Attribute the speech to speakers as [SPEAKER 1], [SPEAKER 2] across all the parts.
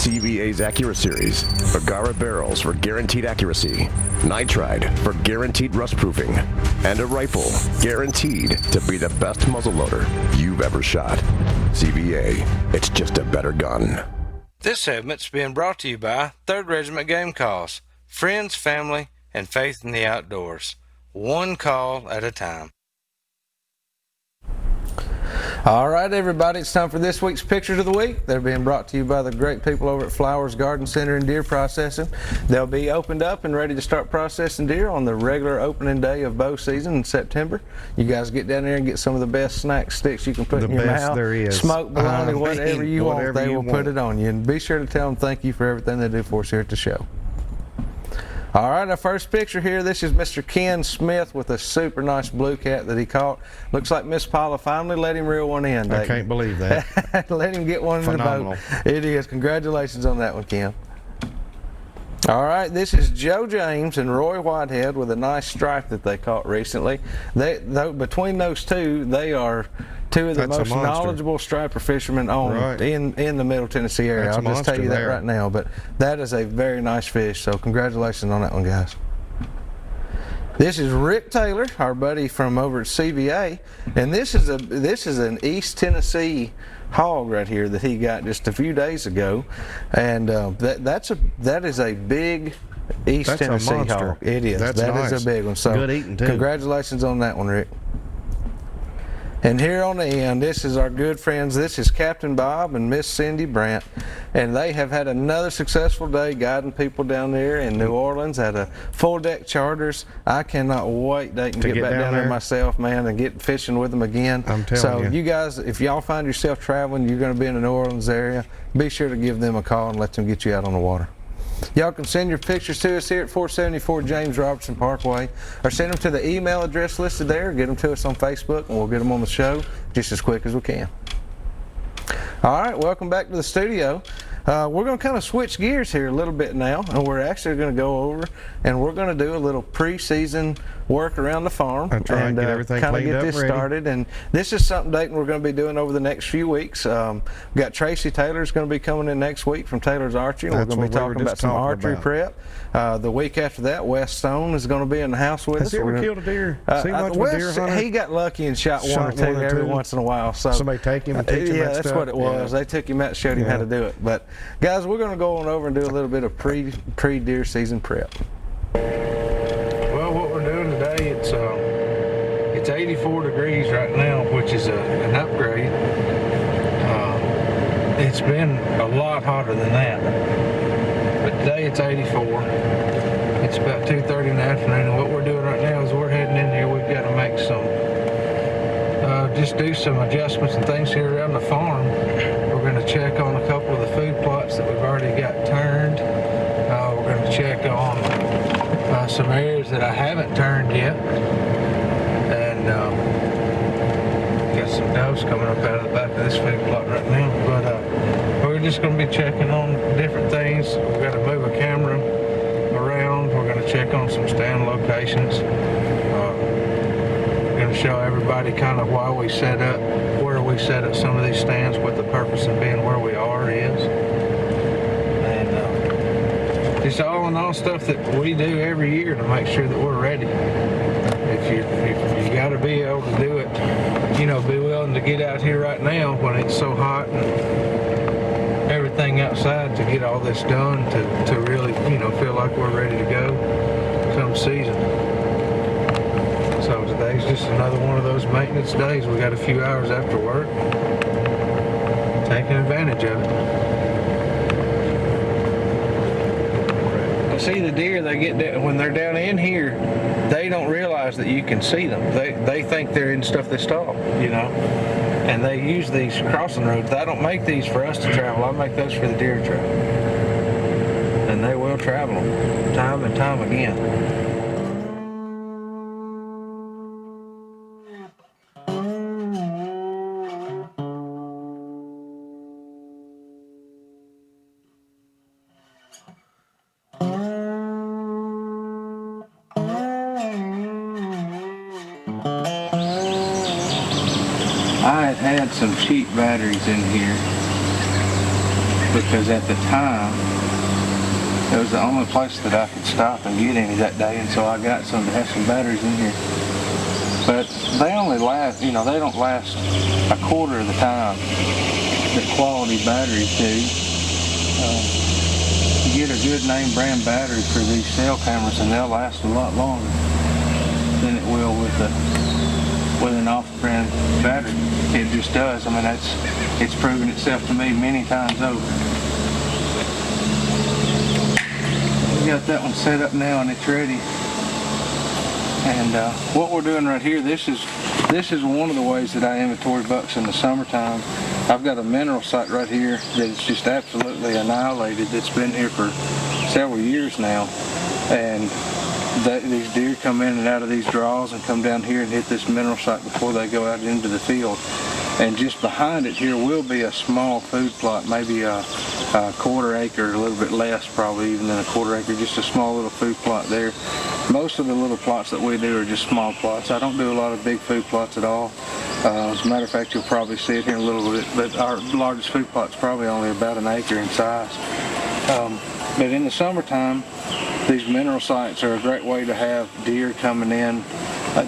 [SPEAKER 1] CVA's Accura Series, Agara barrels for guaranteed accuracy, nitride for guaranteed rust proofing, and a rifle guaranteed to be the best muzzleloader you've ever shot. CVA, it's just a better gun.
[SPEAKER 2] This segment's being brought to you by 3rd Regiment Game Calls. Friends, family, and faith in the outdoors. One call at a time. All right, everybody, it's time for this week's Pictures of the Week. They're being brought to you by the great people over at Flowers Garden Center and Deer Processing. They'll be opened up and ready to start processing deer on the regular opening day of bow season in September. You guys get down there and get some of the best snack sticks you can put in your mouth.
[SPEAKER 3] There is.
[SPEAKER 2] Smoked bologna, whatever you want, they will put it on you. And be sure to tell them thank you for everything they do for us here at the show. All right, our first picture here, this is Mr. Ken Smith with a super nice blue cat that he caught. Looks like Miss Paula finally let him reel one in, Dayton.
[SPEAKER 3] I can't believe that.
[SPEAKER 2] Let him get one
[SPEAKER 3] Phenomenal.
[SPEAKER 2] in the boat. It is. Congratulations on that one, Ken. All right, this is Joe James and Roy Whitehead with a nice stripe that they caught recently. Between those two, they are two of the most knowledgeable striper fishermen in the Middle Tennessee area. I'll just tell you that right now. But that is a very nice fish, so congratulations on that one, guys. This is Rick Taylor, our buddy from over at CVA, and this is an East Tennessee hog right here that he got just a few days ago, and that is a big East Tennessee hog. It is. That is a big one. So
[SPEAKER 3] good eating too.
[SPEAKER 2] Congratulations on that one, Rick. And here on the end, this is our good friends. This is Captain Bob and Miss Cindy Brandt, and they have had another successful day guiding people down there in New Orleans at a full deck charters. I cannot wait to get back down there myself, man, and get fishing with them again.
[SPEAKER 3] I'm telling you.
[SPEAKER 2] So you guys, if y'all find yourself traveling, you're going to be in the New Orleans area, be sure to give them a call and let them get you out on the water. Y'all can send your pictures to us here at 474 James Robertson Parkway, or send them to the email address listed there. Get them to us on Facebook, and we'll get them on the show just as quick as we can. All right, welcome back to the studio. We're going to kind of switch gears here a little bit now, and we're actually going to go over and we're going to do a little pre-season work around the farm
[SPEAKER 3] and try and get everything
[SPEAKER 2] kind of
[SPEAKER 3] cleaned
[SPEAKER 2] get
[SPEAKER 3] up
[SPEAKER 2] this
[SPEAKER 3] ready.
[SPEAKER 2] started. And this is something, Dayton, we're going to be doing over the next few weeks. We've got Tracy Taylor's going to be coming in next week from Taylor's Archery, and we're going to be talking about some archery prep. The week after that, Wes Stone is going to be in the house with us.
[SPEAKER 3] Has he ever killed a deer?
[SPEAKER 2] He got lucky and shot one or two every once in a while. So
[SPEAKER 3] somebody take him and teach him that stuff?
[SPEAKER 2] Yeah, that's what it was. They took him out and showed him how to do it. But guys, we're going to go on over and do a little bit of pre-deer season prep.
[SPEAKER 4] Well, what we're doing today, it's 84 degrees right now, which is an upgrade. It's been a lot hotter than that, but today it's 84. It's about 2:30 in the afternoon, and what we're doing right now is we're heading in here. We've got to make just do some adjustments and things here around the farm. We're going to check on a couple of the food plots that we've already got turned. We're going to check on some areas that I haven't turned yet, and got some doves coming up out of the back of this food plot right now. But we're just going to be checking on different things. We've got to move a camera around. We're going to check on some stand locations. We're going to show everybody kind of why we set up, where we set up some of these stands, what the purpose of being where we are is. It's all in all stuff that we do every year to make sure that we're ready. If you got to be able to do it, be willing to get out here right now when it's so hot and everything outside to get all this done to really, feel like we're ready to go come season. So today's just another one of those maintenance days. We got a few hours after work, taking advantage of it. See the deer, they get down, when they're down in here, they don't realize that you can see them. They think they're in stuff they stop, and they use these crossing roads. I don't make these for us to travel. I make those for the deer to travel, and they will travel them time and time again. I had some cheap batteries in here, because at the time, it was the only place that I could stop and get any that day, and so I got some to have some batteries in here. But they only last, they don't last a quarter of the time that quality batteries do. You get a good name brand battery for these cell cameras and they'll last a lot longer than it will with an off-brand battery. It just does. I mean, it's proven itself to me many times over. We got that one set up now and it's ready. And what we're doing right here, this is one of the ways that I inventory bucks in the summertime. I've got a mineral site right here that is just absolutely annihilated. That's been here for several years now, and these deer come in and out of these draws and come down here and hit this mineral site before they go out into the field. And just behind it here will be a small food plot, maybe a quarter acre, a little bit less probably even than a quarter acre, just a small little food plot there. Most of the little plots that we do are just small plots. I don't do a lot of big food plots at all. As a matter of fact, you'll probably see it here in a little bit, but our largest food plot's probably only about an acre in size. But in the summertime, these mineral sites are a great way to have deer coming in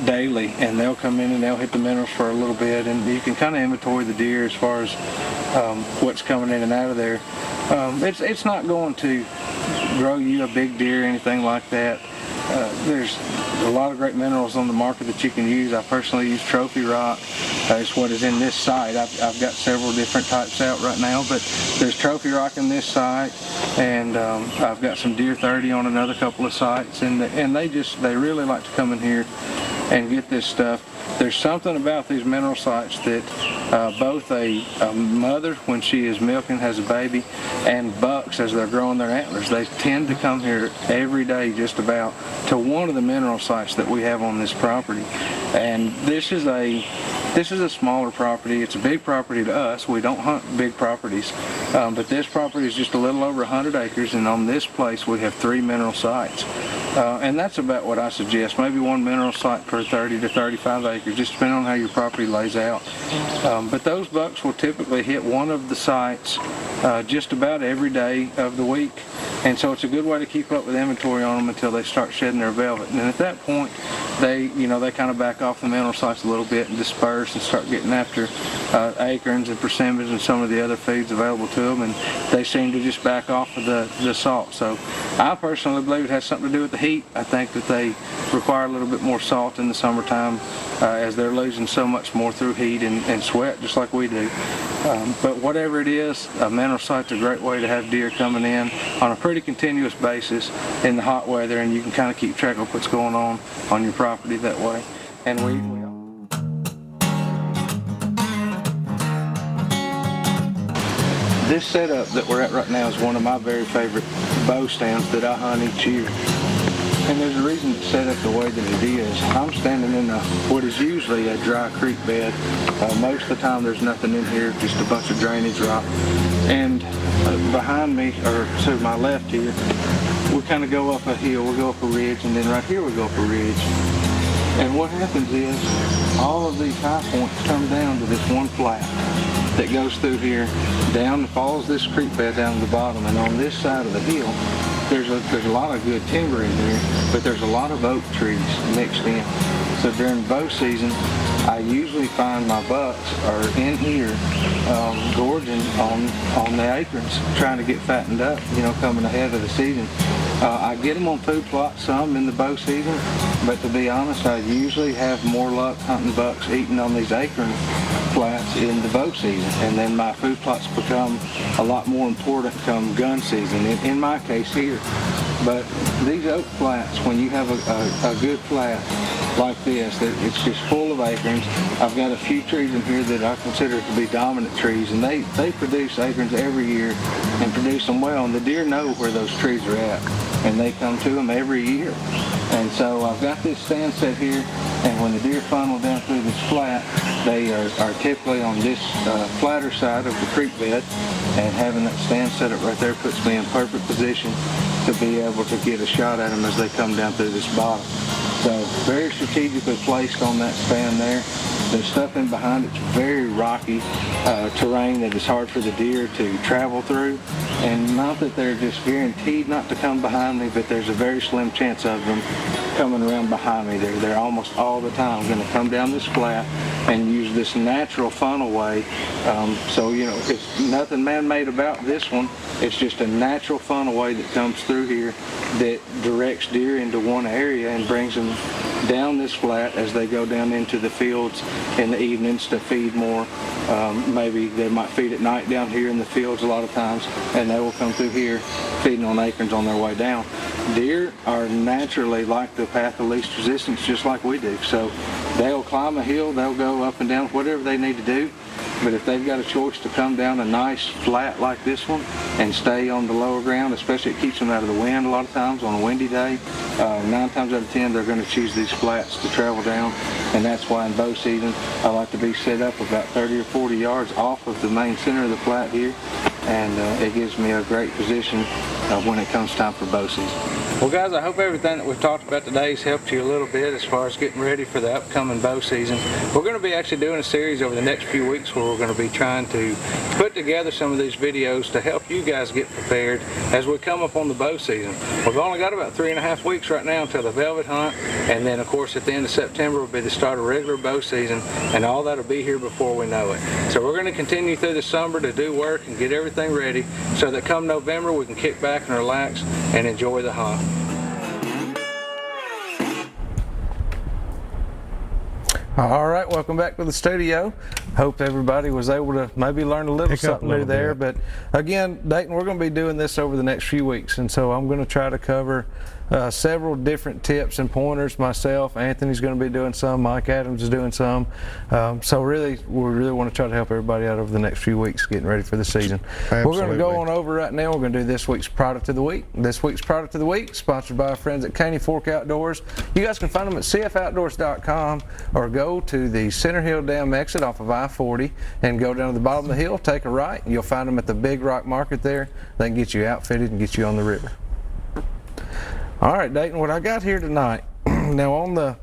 [SPEAKER 4] daily, and they'll come in and they'll hit the minerals for a little bit, and you can kind of inventory the deer as far as what's coming in and out of there. It's not going to grow you a big deer or anything like that. There's a lot of great minerals on the market that you can use. I personally use trophy rock. It's what is in this site. I've got several different types out right now, but there's trophy rock in this site, and I've got some deer 30 on another couple of sites, and they really like to come in here and get this stuff. There's something about these mineral sites that both a mother, when she is milking, has a baby, and bucks as they're growing their antlers, they tend to come here every day just about to one of the mineral sites that we have on this property. And this is a smaller property. It's a big property to us. We don't hunt big properties, but this property is just a little over 100 acres, and on this place we have 3 mineral sites. And that's about what I suggest, maybe 1 mineral site per 30 to 35 acres, just depending on how your property lays out. But those bucks will typically hit one of the sites just about every day of the week. And so it's a good way to keep up with inventory on them until they start shedding their velvet. And at that point, they kind of back off the mineral sites a little bit and disperse and start getting after acorns and persimmons and some of the other feeds available to them, and they seem to just back off of the salt. So I personally believe it has something to do with the heat. I think that they require a little bit more salt in the summertime as they're losing so much more through heat and sweat, just like we do. But whatever it is, a mineral site's a great way to have deer coming in on a pretty continuous basis in the hot weather, and you can kind of keep track of what's going on your property that way. And this setup that we're at right now is one of my very favorite bow stands that I hunt each year. And there's a reason it's set up the way that it is. I'm standing in what is usually a dry creek bed. Most of the time there's nothing in here, just a bunch of drainage rock. And behind me, or to my left here, we kind of go up a hill, we go up a ridge, and then right here we go up a ridge. And what happens is, all of these high points come down to this one flat that goes through here, down and follows this creek bed down to the bottom. And on this side of the hill, there's a lot of good timber in here, but there's a lot of oak trees mixed in. So during bow season, I usually find my bucks are in here gorging on the acorns, trying to get fattened up, coming ahead of the season. I get them on food plots some in the bow season, but to be honest, I usually have more luck hunting bucks eating on these acorn flats in the bow season, and then my food plots become a lot more important come gun season, in my case here. But these oak flats, when you have a good flat like this, it's just full of acorns. I've got a few trees in here that I consider to be dominant trees, and they produce acorns every year and produce them well, and the deer know where those trees are at, and they come to them every year. And so I've got this stand set here, and when the deer funnel down through this flat, they are typically on this flatter side of the creek bed, and having that stand set up right there puts me in perfect position to be able to get a shot at them as they come down through this bottom. So very strategically placed on that stand there.
[SPEAKER 2] There's stuff in behind. It's very rocky terrain that is hard for the deer to travel through. And not that they're just guaranteed not to come behind me, but there's a very slim chance of them coming around behind me. They're almost all the time going to come down this flat and use this natural funnel way. So, you know, it's nothing man-made about this one. It's just a natural funnel way that comes through here that directs deer into one area and brings them down this flat as they go down into the fields in the evenings to feed more. Maybe they might feed at night down here in the fields a lot of times, and they will come through here feeding on acorns on their way down. Deer are naturally like the path of least resistance, just like we do. So they'll climb a hill, they'll go up and down, whatever they need to do. But if they've got a choice to come down a nice flat like this one and stay on the lower ground, especially it keeps them out of the wind a lot of times on a windy day, 9 times out of 10 they're going to choose these flats to travel down. And that's why in bow season I like to be set up about 30 or 40 yards off of the main center of the flat here, and it gives me a great position when it comes time for bow season. Well guys, I hope everything that we've talked about today has helped you a little bit as far as getting ready for the upcoming bow season. We're going to be actually doing a series over the next few weeks where we're going to be trying to put together some of these videos to help you guys get prepared as we come up on the bow season. We've only got about 3.5 weeks right now until the velvet hunt, and then of course at the end of September will be the start of regular bow season, and all that'll be here before we know it. So we're going to continue through the summer to do work and get everything ready so that come November we can kick back and relax and enjoy the hunt. All right, welcome back to the studio. Hope everybody was able to maybe learn a little something new there. But again, Dayton, we're going to be doing this over the next few weeks, and so I'm going to try to cover several different tips and pointers myself. Anthony's going to be doing some, Mike Adams is doing some. So really, we really want to try to help everybody out over the next few weeks getting ready for the season. Absolutely. We're going to go on over right now. We're going to do this week's product of the week. This week's product of the week, sponsored by our friends at Caney Fork Outdoors. You guys can find them at cfoutdoors.com or go to the Center Hill Dam exit off of I-40 and go down to the bottom of the hill, take a right, and you'll find them at the Big Rock Market there. They can get you outfitted and get you on the river. All right, Dayton, what I got here tonight, now on the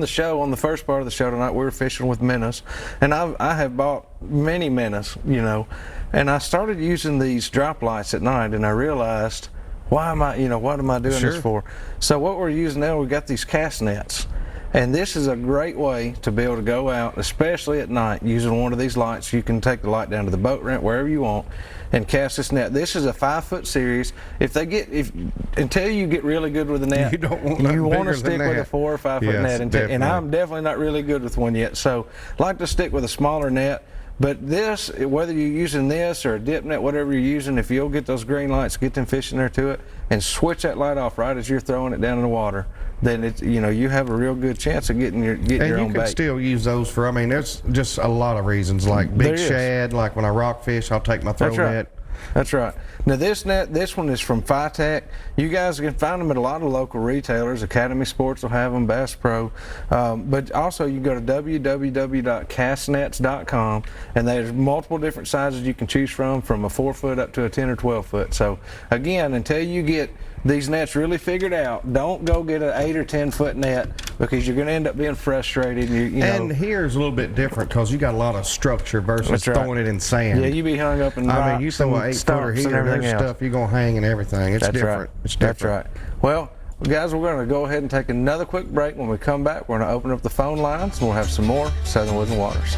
[SPEAKER 2] show, on the first part of the show tonight, we were fishing with minnows, and I have bought many minnows, you know, and I started using these drop lights at night, and I realized, what am I doing this for? So what we're using now, we've got these cast nets. And this is a great way to be able to go out, especially at night, using one of these lights. You can take the light down to the boat ramp, wherever you want, and cast this net. This is a 5-foot series. Until you get really good with the net, you want to stick with a 4 or 5 foot net. And I'm definitely not really good with one yet, so I like to stick with a smaller net. But this, whether you're using this or a dip net, whatever you're using, if you'll get those green lights, get them fish in there to it, and switch that light off right as you're throwing it down in the water, then it's, you have a real good chance of getting your own bait. And you can still use those for, there's just a lot of reasons, like big shad, like when I rock fish, I'll take my throw net. That's right. Now this one is from Phytech. You guys can find them at a lot of local retailers. Academy Sports will have them, Bass Pro. But also you can go to www.castnets.com, and there's multiple different sizes you can choose from a 4-foot up to a 10 or 12 foot. So again, until you get these nets really figured out, don't go get an 8 or 10 foot net, because you're going to end up being frustrated. And here's a little bit different because you got a lot of structure versus throwing it in sand. Yeah, you be hung up in rocks. You throw an 8-footer here, there's stuff you're going to hang and everything. It's different. It's different. That's right. Well, guys, we're going to go ahead and take another quick break. When we come back, we're going to open up the phone lines and we'll have some more Southern Woods and Waters.